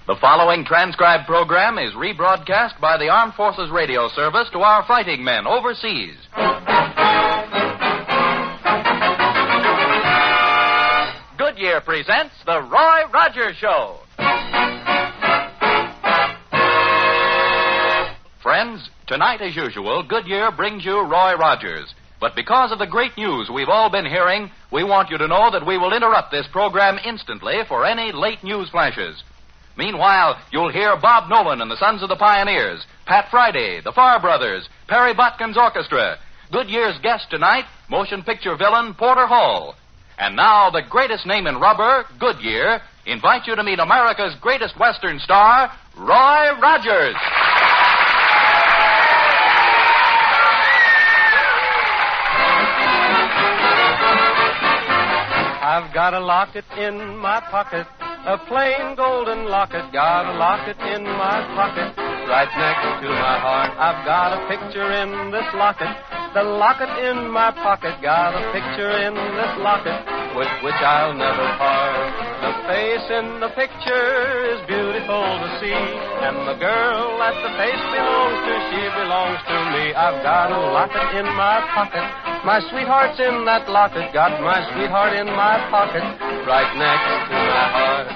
The following transcribed program is rebroadcast by the Armed Forces Radio Service to our fighting men overseas. Goodyear presents The Roy Rogers Show. Friends, tonight as usual, Goodyear brings you Roy Rogers. But because of the great news we've all been hearing, we want you to know that we will interrupt this program instantly for any late news flashes. Meanwhile, you'll hear Bob Nolan and the Sons of the Pioneers, Pat Friday, the Farr Brothers, Perry Botkin's Orchestra. Goodyear's guest tonight, motion picture villain Porter Hall. And now, the greatest name in rubber, Goodyear, invites you to meet America's greatest Western star, Roy Rogers. I've got a locket in my pocket, a plain golden locket. Got a locket in my pocket, right next to my heart. I've got a picture in this locket, the locket in my pocket. Got a picture in this locket, with which I'll never part. The face in the picture is beautiful to see, and the girl that the face belongs to, she belongs to me. I've got a locket in my pocket, my sweetheart's in that locket. Got my sweetheart in my pocket, right next to my heart.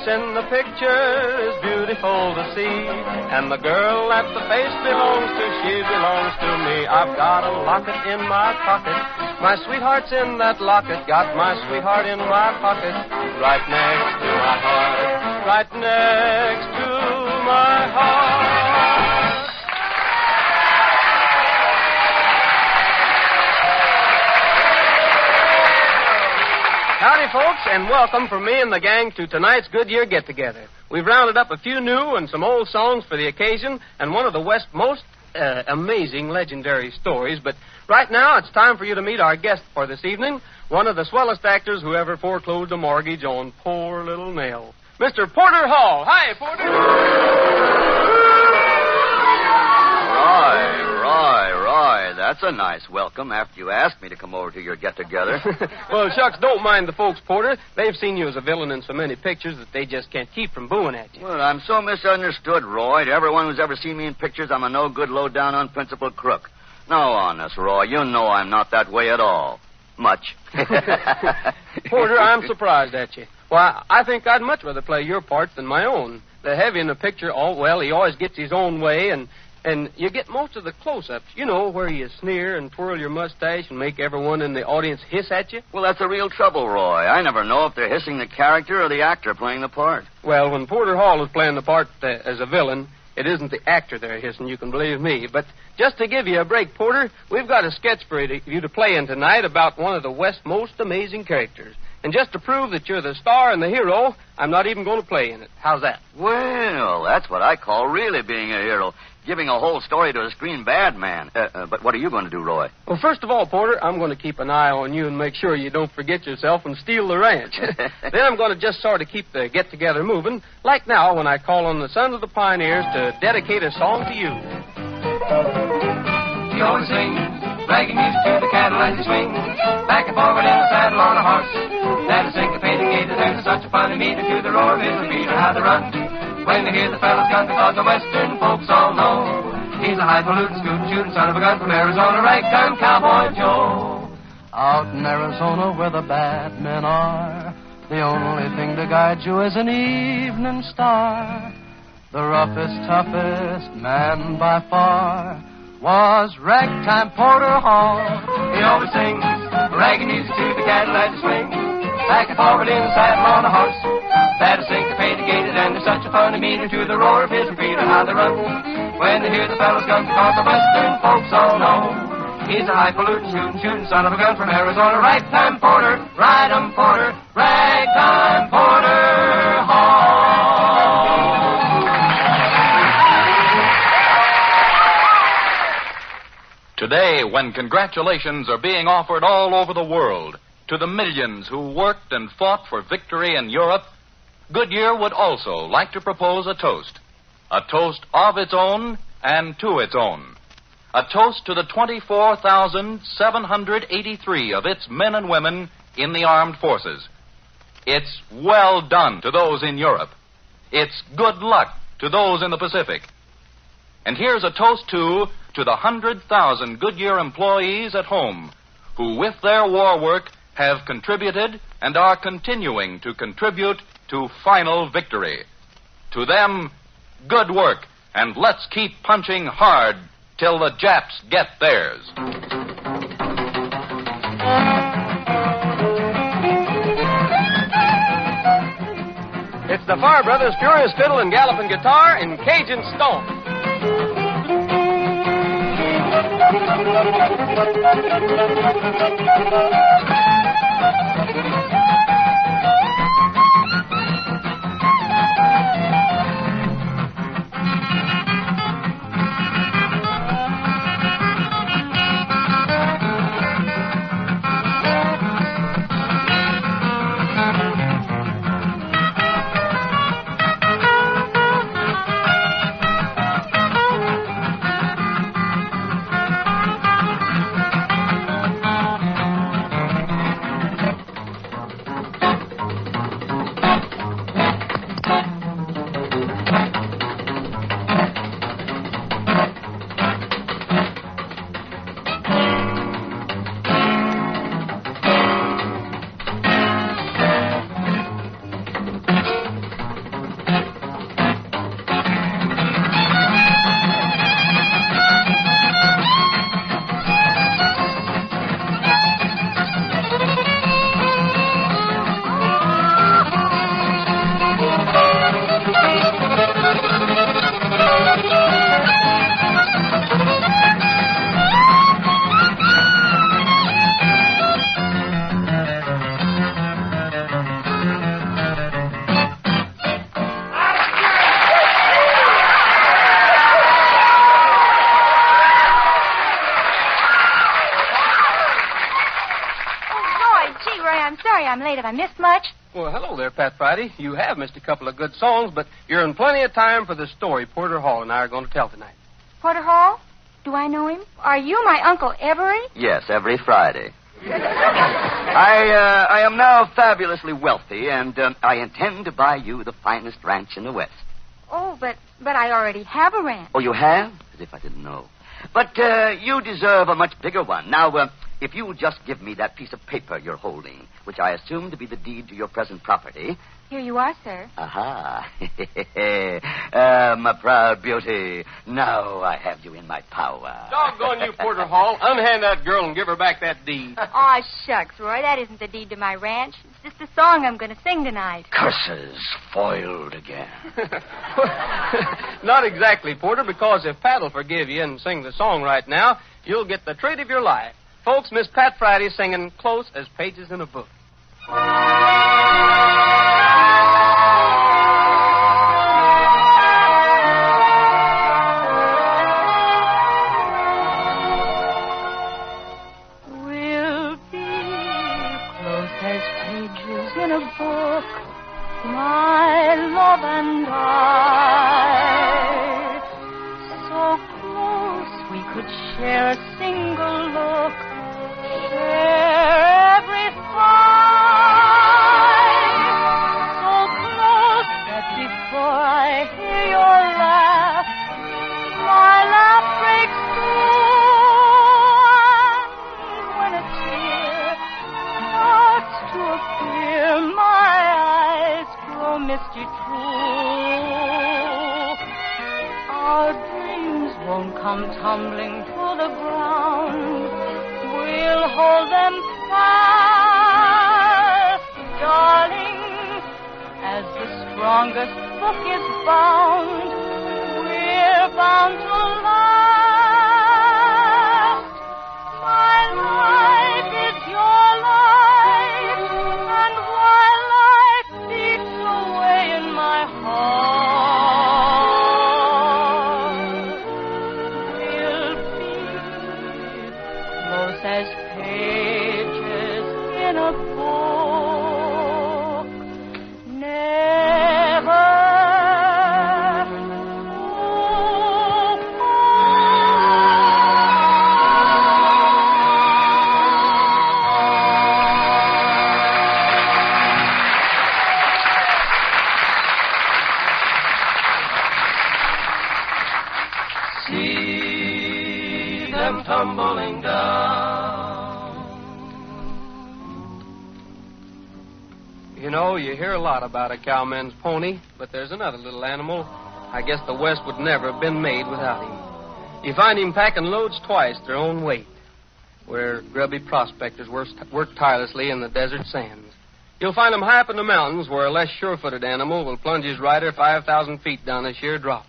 In the picture is beautiful to see, and the girl that the face belongs to, she belongs to me. I've got a locket in my pocket, my sweetheart's in that locket. Got my sweetheart in my pocket, right next to my heart, right next to my heart. Howdy, folks, and welcome from me and the gang to tonight's Goodyear get-together. We've rounded up a few new and some old songs for the occasion, and one of the West's most amazing legendary stories. But right now, it's time for you to meet our guest for this evening, one of the swellest actors who ever foreclosed a mortgage on poor little Nell, Mr. Porter Hall. Hi, Porter. Roy, that's a nice welcome after you asked me to come over to your get-together. Well, shucks, don't mind the folks, Porter. They've seen you as a villain in so many pictures that they just can't keep from booing at you. Well, I'm so misunderstood, Roy. To everyone who's ever seen me in pictures, I'm a no-good, low-down, unprincipled crook. No, honest, Roy, you know I'm not that way at all. Much. Porter, I'm surprised at you. Why, I think I'd much rather play your part than my own. The heavy in the picture, he always gets his own way, and you get most of the close-ups, you know, where you sneer and twirl your mustache and make everyone in the audience hiss at you. Well, that's the real trouble, Roy. I never know if they're hissing the character or the actor playing the part. Well, when Porter Hall is playing the part as a villain, it isn't the actor they're hissing, you can believe me. But just to give you a break, Porter, we've got a sketch for you to play in tonight about one of the West's most amazing characters. And just to prove that you're the star and the hero, I'm not even going to play in it. How's that? Well, that's what I call really being a hero. Giving a whole story to a screen bad man. But what are you going to do, Roy? Well, first of all, Porter, I'm going to keep an eye on you and make sure you don't forget yourself and steal the ranch. Then I'm going to just sort of keep the get-together moving, like now when I call on the Sons of the Pioneers to dedicate a song to you. He always sings, bragging music to the cattle as he swings, back and forward in the saddle on a horse. That is syncopated gait, there's such a funny meter to the roar of his beat or how they run. When they hear the fellow's gun, because the Western folks all know he's a highfalutin, scootin', shooting son of a gun from Arizona, ragtime cowboy Joe. Out in Arizona where the bad men are, the only thing to guide you is an evening star. The roughest, toughest man by far was ragtime Porter Hall. He always sings ragging music to the cattle as he swings, back and forward in the saddle on a horse. That is syncopated gated, and there's such a funny meter to the roar of his feet or how they run. When they hear the fellow's gun, because the Western folks all know he's a highfalutin, shooting son of a gun from Arizona, ragtime Porter, ride-em Porter, ragtime Porter Hall. Today, when congratulations are being offered all over the world to the millions who worked and fought for victory in Europe, Goodyear would also like to propose a toast. A toast of its own and to its own. A toast to the 24,783 of its men and women in the armed forces. It's well done to those in Europe. It's good luck to those in the Pacific. And here's a toast, too, to the 100,000 Goodyear employees at home who, with their war work, have contributed and are continuing to contribute to final victory. To them, good work, and let's keep punching hard till the Japs get theirs. It's the Farr Brothers' Furious Fiddle and Galloping Guitar in Cajun Stomp. I'm late. Have I missed much? Well, hello there, Pat Friday. You have missed a couple of good songs, but you're in plenty of time for the story Porter Hall and I are going to tell tonight. Porter Hall? Do I know him? Are you my Uncle Everett? Yes, every Friday. I am now fabulously wealthy, and I intend to buy you the finest ranch in the West. Oh, but I already have a ranch. Oh, you have? As if I didn't know. But you deserve a much bigger one. Now, if you will just give me that piece of paper you're holding, which I assume to be the deed to your present property. Here you are, sir. Aha. My proud beauty. Now I have you in my power. Doggone you, Porter Hall. Unhand that girl and give her back that deed. Aw, shucks, Roy. That isn't the deed to my ranch. It's just a song I'm going to sing tonight. Curses. Foiled again. Not exactly, Porter, because if Pat will forgive you and sing the song right now, you'll get the treat of your life. Folks, Miss Pat Friday singing Close as Pages in a Book. We'll be close as pages in a book, my love and I. So close we could share a single look, share every sigh. So close that before I hear your laugh, my laugh breaks through. And when a tear starts to appear, my eyes grow misty true. Our dreams won't come tumbling to the ground. We'll hold them fast, darling, as the strongest book is bound. We're bound to last. My life is your life, and while life beats away in my heart, we'll be close as pages in a book. Never know, you hear a lot about a cowman's pony, but there's another little animal. I guess the West would never have been made without him. You find him packing loads twice their own weight, where grubby prospectors work tirelessly in the desert sands. You'll find him high up in the mountains, where a less sure-footed animal will plunge his rider 5,000 feet down a sheer drop.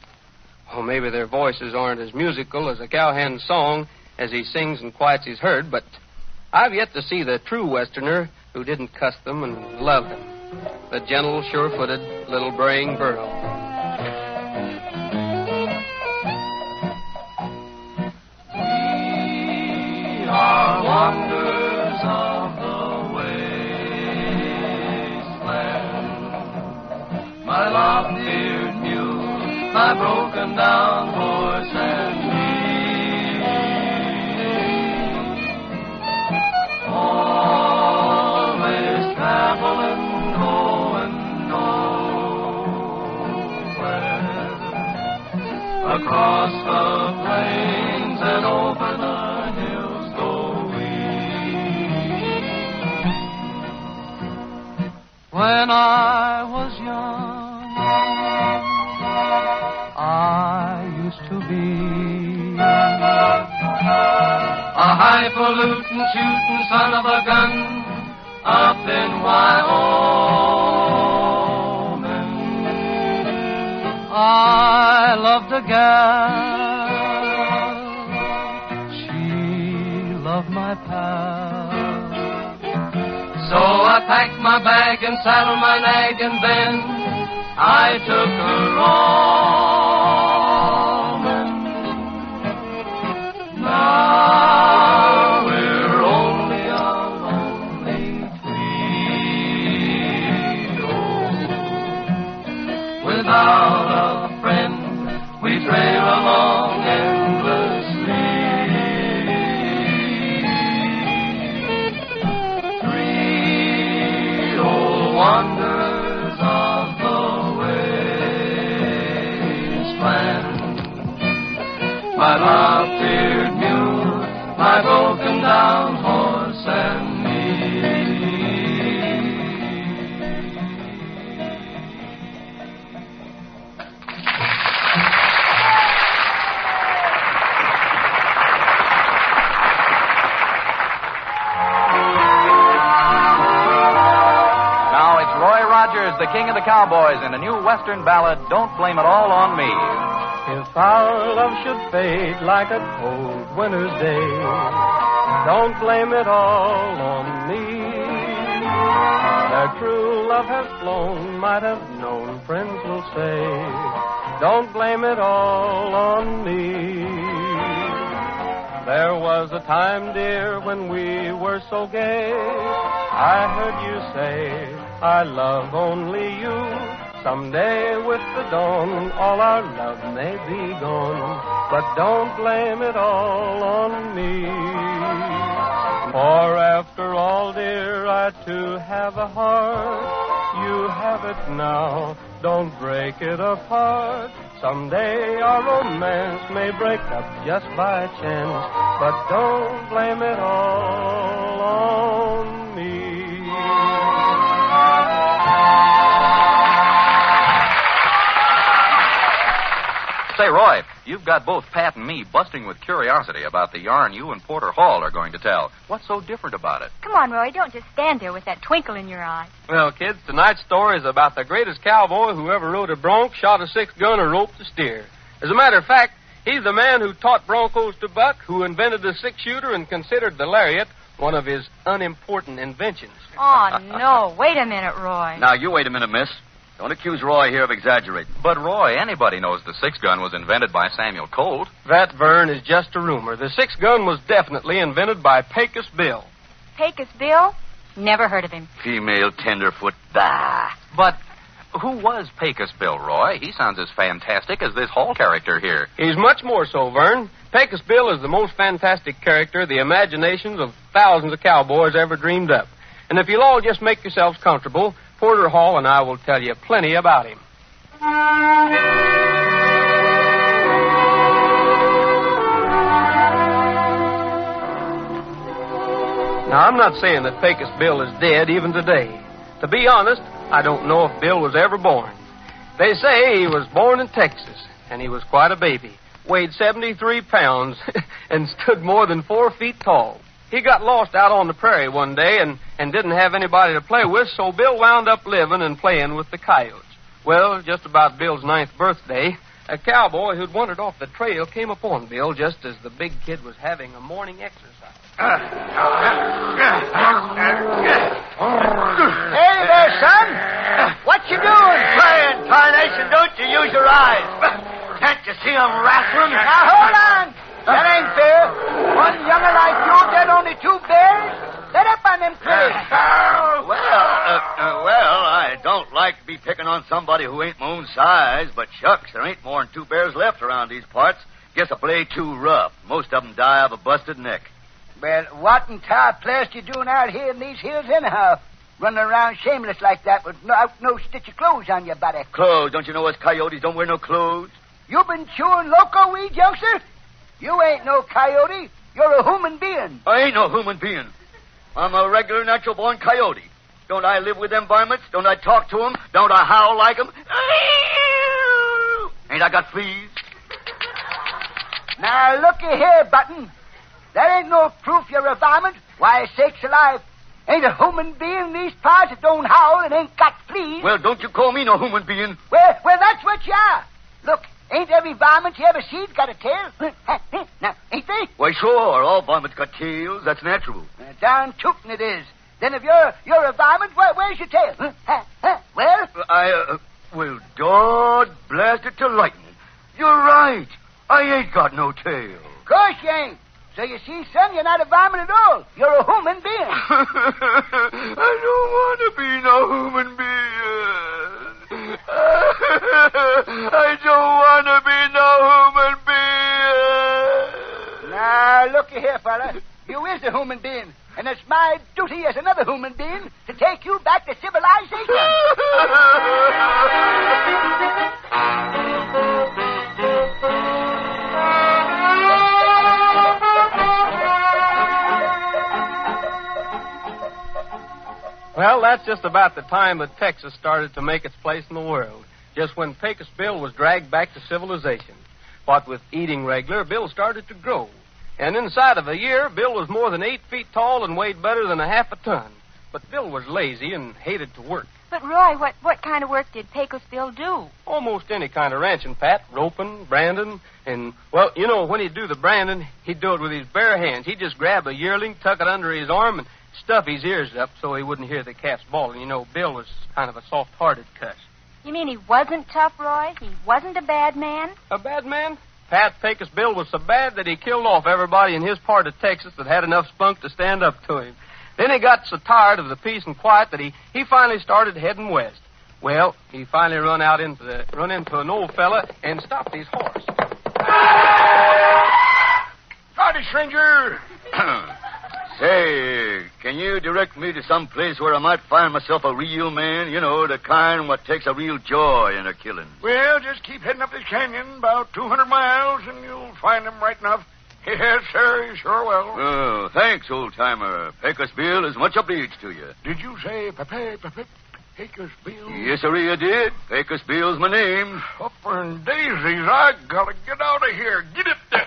Oh, maybe their voices aren't as musical as a cowhand's song as he sings and quiets his herd, but I've yet to see the true Westerner who didn't cuss them and love them. The gentle, sure-footed, little braying burro. We are wanderers of the wasteland. My lop-eared mule, my broken-down horse, and me. Always traveling, going nowhere. Across the plains and over the hills go we. When I was young, I used to be a highfalutin shooting son of a gun up in Wyoming. I loved a gal, she loved my pal. So I packed my bag and saddled my nag, and then I took her roaming. Now we're only a lonely trio. Without a friend, we trail along endlessly. Three old wanderers of the wasteland. My lop-eared mule, my broken-down horse, and me. Now it's Roy Rogers, the king of the cowboys, in a new Western ballad, Don't Blame It All on Me. If our love should fade like a cold winter's day, don't blame it all on me. Their true love has flown, might have known, friends will say. Don't blame it all on me. There was a time, dear, when we were so gay. I heard you say, I love only you. Someday with the dawn, all our love may be gone, but don't blame it all on me. For after all, dear, I too have a heart. You have it now, don't break it apart. Someday our romance may break up just by chance, but don't blame it all on me. Say, Roy, you've got both Pat and me busting with curiosity about the yarn you and Porter Hall are going to tell. What's so different about it? Come on, Roy, don't just stand there with that twinkle in your eye. Well, kids, tonight's story is about the greatest cowboy who ever rode a bronc, shot a six-gun, or roped a steer. As a matter of fact, he's the man who taught broncos to buck, who invented the six-shooter and considered the lariat one of his unimportant inventions. Oh, no. Wait a minute, Roy. Now, you wait a minute, miss. Don't accuse Roy here of exaggerating. But, Roy, anybody knows the six-gun was invented by Samuel Colt. That, Vern, is just a rumor. The six-gun was definitely invented by Pecos Bill. Pecos Bill? Never heard of him. Female tenderfoot. Bah. But who was Pecos Bill, Roy? He sounds as fantastic as this Hall character here. He's much more so, Vern. Pecos Bill is the most fantastic character the imaginations of thousands of cowboys ever dreamed up. And if you'll all just make yourselves comfortable, Porter Hall and I will tell you plenty about him. Now, I'm not saying that Pecos Bill is dead even today. To be honest, I don't know if Bill was ever born. They say he was born in Texas, and he was quite a baby. Weighed 73 pounds and stood more than 4 feet tall. He got lost out on the prairie one day and didn't have anybody to play with, so Bill wound up living and playing with the coyotes. Well, just about Bill's 9th birthday, a cowboy who'd wandered off the trail came upon Bill just as the big kid was having a morning exercise. Hey there, son. What you doing? Playing, tarnation, don't you use your eyes. Can't you see I'm wrestling? Now, hold on. That ain't fair. One younger like you, dead only 2 bears. Let up on them critters. Well, I don't like to be picking on somebody who ain't my own size, but shucks, there ain't more than 2 bears left around these parts. Guess I play too rough. Most of them die of a busted neck. Well, what in tar place you doing out here in these hills anyhow? Running around shameless like that with no stitch of clothes on your body. Clothes? Don't you know us coyotes don't wear no clothes? You been chewing loco weed, youngster? You ain't no coyote. You're a human being. I ain't no human being. I'm a regular natural-born coyote. Don't I live with them varmints? Don't I talk to them? Don't I howl like them? Ain't I got fleas? Now, looky here, Button. There ain't no proof you're a varmint. Why, sakes alive, ain't a human being in these parts that don't howl and ain't got fleas. Well, don't you call me no human being. Well, that's what you are. Look, ain't every varmint you ever see's got a tail? Now, ain't they? Why, sure, all varmints got tails. That's natural. Darn tootin' it is. Then if you're a varmint, where's your tail? Well? Well, Dod blast it to lightning. You're right. I ain't got no tail. Of course you ain't. So you see, son, you're not a varmint at all. You're a human being. I don't want to be no human being. I don't want to be no human being. Now, looky here, fella. You is a human being. And it's my duty as another human being to take you back to civilization. Well, that's just about the time that Texas started to make its place in the world, just when Pecos Bill was dragged back to civilization. What with eating regular, Bill started to grow. And inside of a year, Bill was more than 8 feet tall and weighed better than a half a ton. But Bill was lazy and hated to work. But, Roy, what kind of work did Pecos Bill do? Almost any kind of ranching, Pat. Roping, branding, and, well, you know, when he'd do the branding, he'd do it with his bare hands. He'd just grab a yearling, tuck it under his arm, and stuff his ears up so he wouldn't hear the calves bawling. You know, Bill was kind of a soft-hearted cuss. You mean he wasn't tough, Roy? He wasn't a bad man? A bad man? Pat, Pecos Bill was so bad that he killed off everybody in his part of Texas that had enough spunk to stand up to him. Then he got so tired of the peace and quiet that he finally started heading west. Well, he finally run into an old fella and stopped his horse. Howdy, stranger. Say, can you direct me to some place where I might find myself a real man? You know, the kind what takes a real joy in a killing. Well, just keep heading up this canyon about 200 miles, and you'll find him right enough. Yes, sir, you sure will. Oh, thanks, old-timer. Pecos Bill is much obliged to you. Did you say Pecos Bill? Yes, sir, you did. Pecos Bill's my name. Upper and daisies, I gotta get out of here. Get it there.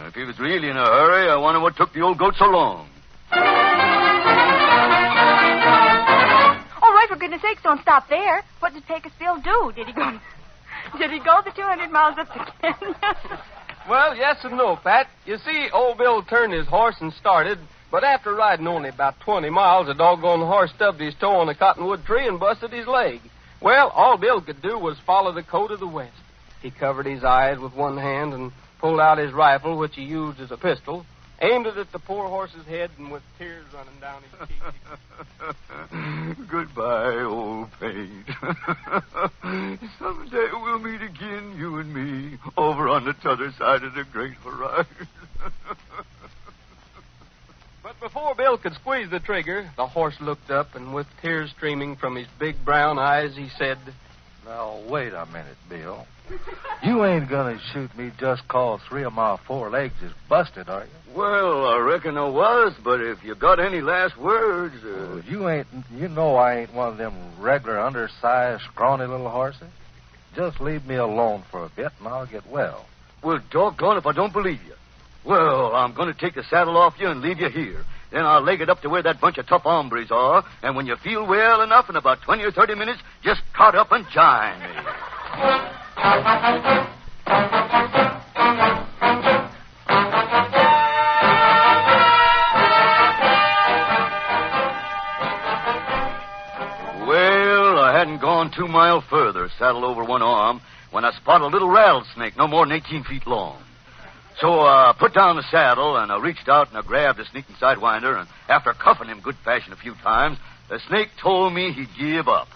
If he was really in a hurry, I wonder what took the old goat so long. Oh, Roy, for goodness sakes, don't stop there. What did Pecos Bill do? Did he go the 200 miles up the canyon? Well, yes and no, Pat. You see, old Bill turned his horse and started, but after riding only about 20 miles, the doggone horse stubbed his toe on a cottonwood tree and busted his leg. Well, all Bill could do was follow the coat of the West. He covered his eyes with one hand and pulled out his rifle, which he used as a pistol, aimed it at the poor horse's head, and with tears running down his cheeks. Goodbye, old paint. Someday we'll meet again, you and me, over on the t'other side of the great horizon. But before Bill could squeeze the trigger, the horse looked up, and with tears streaming from his big brown eyes, he said, Now, wait a minute, Bill. You ain't gonna shoot me just 'cause 3 of my 4 legs is busted, are you? Well, I reckon I was, but if you got any last words... Well, you know I ain't one of them regular undersized, scrawny little horses. Just leave me alone for a bit and I'll get well. Well, doggone if I don't believe you. Well, I'm going to take the saddle off you and leave you here. Then I'll leg it up to where that bunch of tough hombres are, and when you feel well enough in about 20 or 30 minutes, just trot up and join me. Well, I hadn't gone 2 miles further, saddle over one arm, when I spot a little rattlesnake no more than 18 feet long. So I put down the saddle, and I reached out and I grabbed the sneaking sidewinder, and after cuffing him good fashion a few times, the snake told me he'd give up.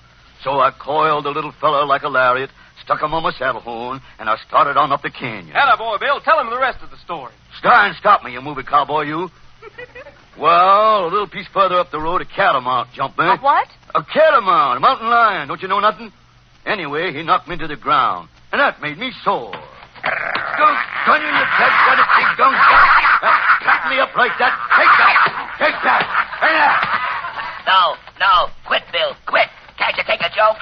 So I coiled the little fella like a lariat, stuck him on my saddle horn, and I started on up the canyon. Atta boy, Bill. Tell him the rest of the story. Stop me, you movie cowboy, you. Well, a little piece further up the road, a catamount jumped me. A what? A catamount, a mountain lion. Don't you know nothing? Anyway, he knocked me to the ground, and that made me sore. Don't gun you, got a big gun. Cut me up like that. Take that. Hey, No. Quit, Bill. Quit. Can't you take a joke?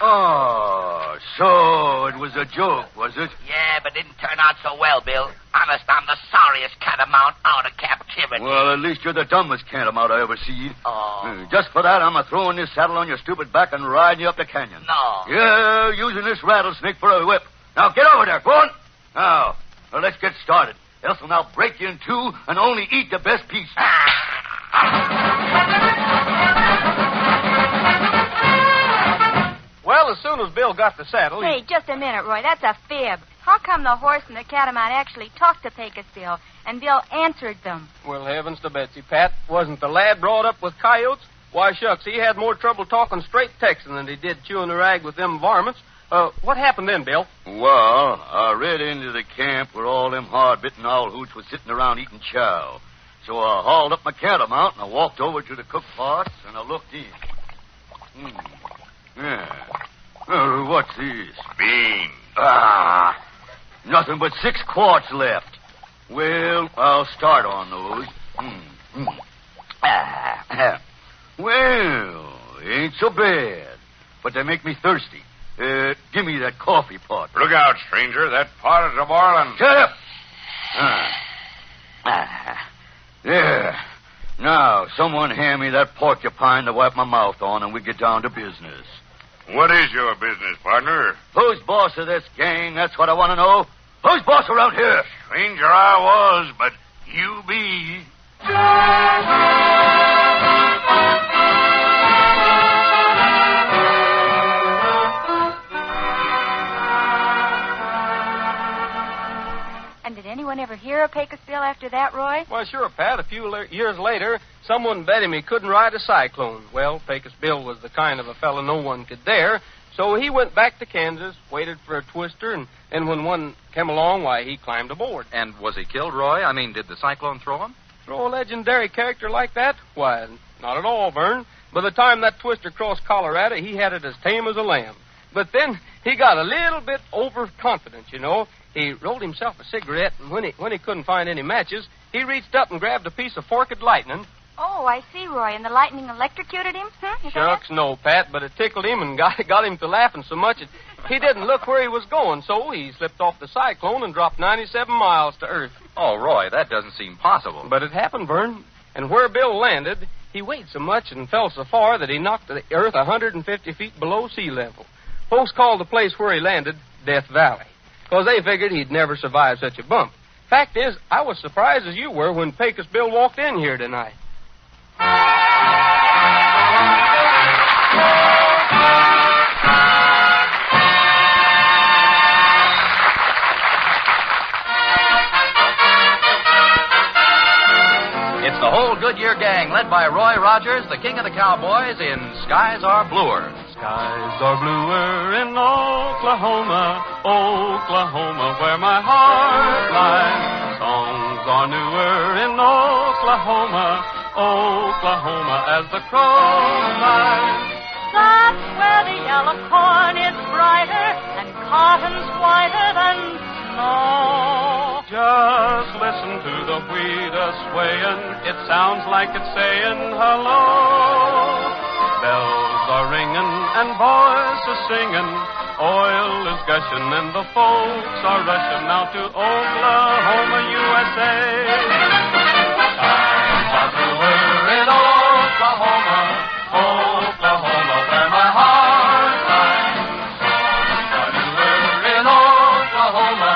Oh, so it was a joke, was it? Yeah, but it didn't turn out so well, Bill. Honest, I'm the sorriest catamount out of captivity. Well, at least you're the dumbest catamount I ever seen. Oh. Just for that, I'm throwing this saddle on your stupid back and riding you up the canyon. No. Yeah, using this rattlesnake for a whip. Now, get over there. Go on. Now, let's get started. Else I'll break you in 2 and only eat the best piece. Well, as soon as Bill got the saddle... Hey, just a minute, Roy. That's a fib. How come the horse and the catamount actually talked to Pecos Bill, and Bill answered them? Well, heavens to Betsy, Pat. Wasn't the lad brought up with coyotes? Why, shucks, he had more trouble talking straight Texan than he did chewing the rag with them varmints. What happened then, Bill? Well, I rid into the camp where all them hard-bitten owl hoots was sitting around eating chow. So I hauled up my catamount, and I walked over to the cook pots, and I looked in. Yeah. What's this? Beans. Nothing but 6 quarts left. Well, I'll start on those. Well, ain't so bad. But they make me thirsty. Give me that coffee pot. Look out, stranger. That pot is a-boiling. Shut up! There. Now, someone hand me that porcupine to wipe my mouth on, and we get down to business. What is your business, partner? Who's boss of this gang? That's what I want to know. Who's boss around here? Stranger I was, but you be. And did anyone ever hear of Pecos Bill after that, Roy? Well, sure, Pat. A few years later, someone bet him he couldn't ride a cyclone. Well, Pecos Bill was the kind of a fellow no one could dare, so he went back to Kansas, waited for a twister, and when one came along, why, he climbed aboard. And was he killed, Roy? I mean, did the cyclone throw him? Throw a legendary character like that? Why, not at all, Vern. By the time that twister crossed Colorado, he had it as tame as a lamb. But then he got a little bit overconfident, you know. He rolled himself a cigarette, and when he couldn't find any matches, he reached up and grabbed a piece of forked lightning. Oh, I see, Roy. And the lightning electrocuted him? Shucks, no, Pat, but it tickled him and got him to laughing so much he didn't look where he was going, so he slipped off the cyclone and dropped 97 miles to Earth. Oh, Roy, that doesn't seem possible. But it happened, Vern. And where Bill landed, he weighed so much and fell so far that he knocked the Earth 150 feet below sea level. Folks called the place where he landed Death Valley, because they figured he'd never survive such a bump. Fact is, I was surprised as you were when Pecos Bill walked in here tonight. It's the whole Goodyear gang, led by Roy Rogers, the king of the cowboys, in Skies Are Bluer. Skies are bluer in Oklahoma, Oklahoma, where my heart lies. Songs are newer in Oklahoma, Oklahoma, as the crow flies. That's where the yellow corn is brighter and cotton's whiter than snow. Just listen to the wheat a-swaying. It sounds like it's saying hello. Bells are ringing and voices singing. Oil is gushing and the folks are rushing out to Oklahoma, USA. Times are bluer in Oklahoma, Oklahoma, where my heart lies. Songs are newer in Oklahoma,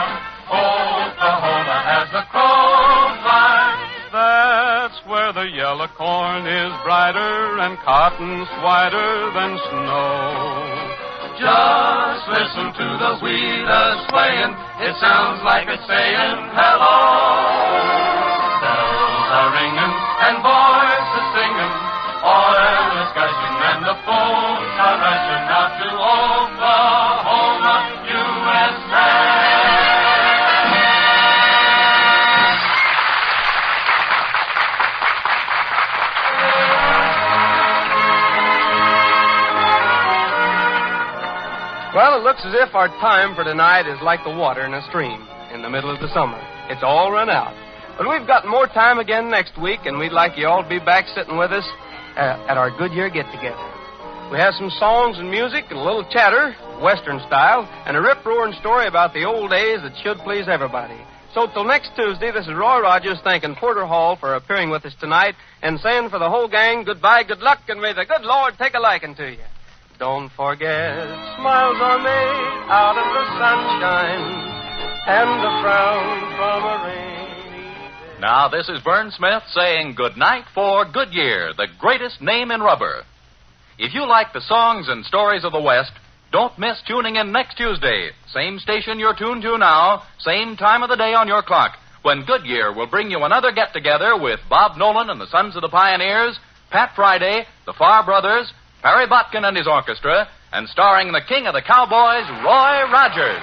Oklahoma, as the crow flies. That's where the yellow corn is brighter and cotton's whiter than snow. Just listen to the wheat a-swaying. It sounds like it's saying hello. Bells are ringing and voices singing. Oil is gushing and the folks are rushing out to Oklahoma, USA. Well, it looks as if our time for tonight is like the water in a stream in the middle of the summer. It's all run out. But we've got more time again next week, and we'd like you all to be back sitting with us at our Goodyear get-together. We have some songs and music and a little chatter, Western style, and a rip-roaring story about the old days that should please everybody. So till next Tuesday, this is Roy Rogers thanking Porter Hall for appearing with us tonight and saying for the whole gang, goodbye, good luck, and may the good Lord take a liking to you. Don't forget, smiles are made out of the sunshine and the frown from a rainy day. Now, this is Vern Smith saying good night for Goodyear, the greatest name in rubber. If you like the songs and stories of the West, don't miss tuning in next Tuesday. Same station you're tuned to now, same time of the day on your clock, when Goodyear will bring you another get-together with Bob Nolan and the Sons of the Pioneers, Pat Friday, the Farr Brothers, Perry Botkin and his orchestra, and starring the king of the cowboys, Roy Rogers.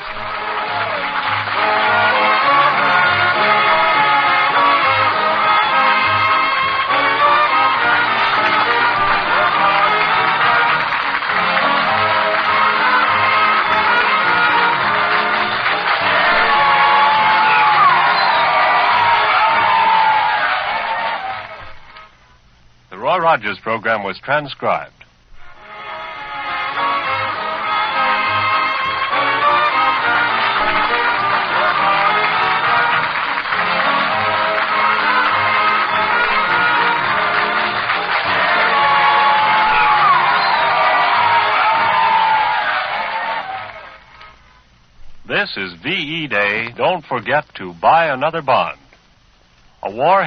The Roy Rogers program was transcribed. This is VE Day. Don't forget to buy another bond. A war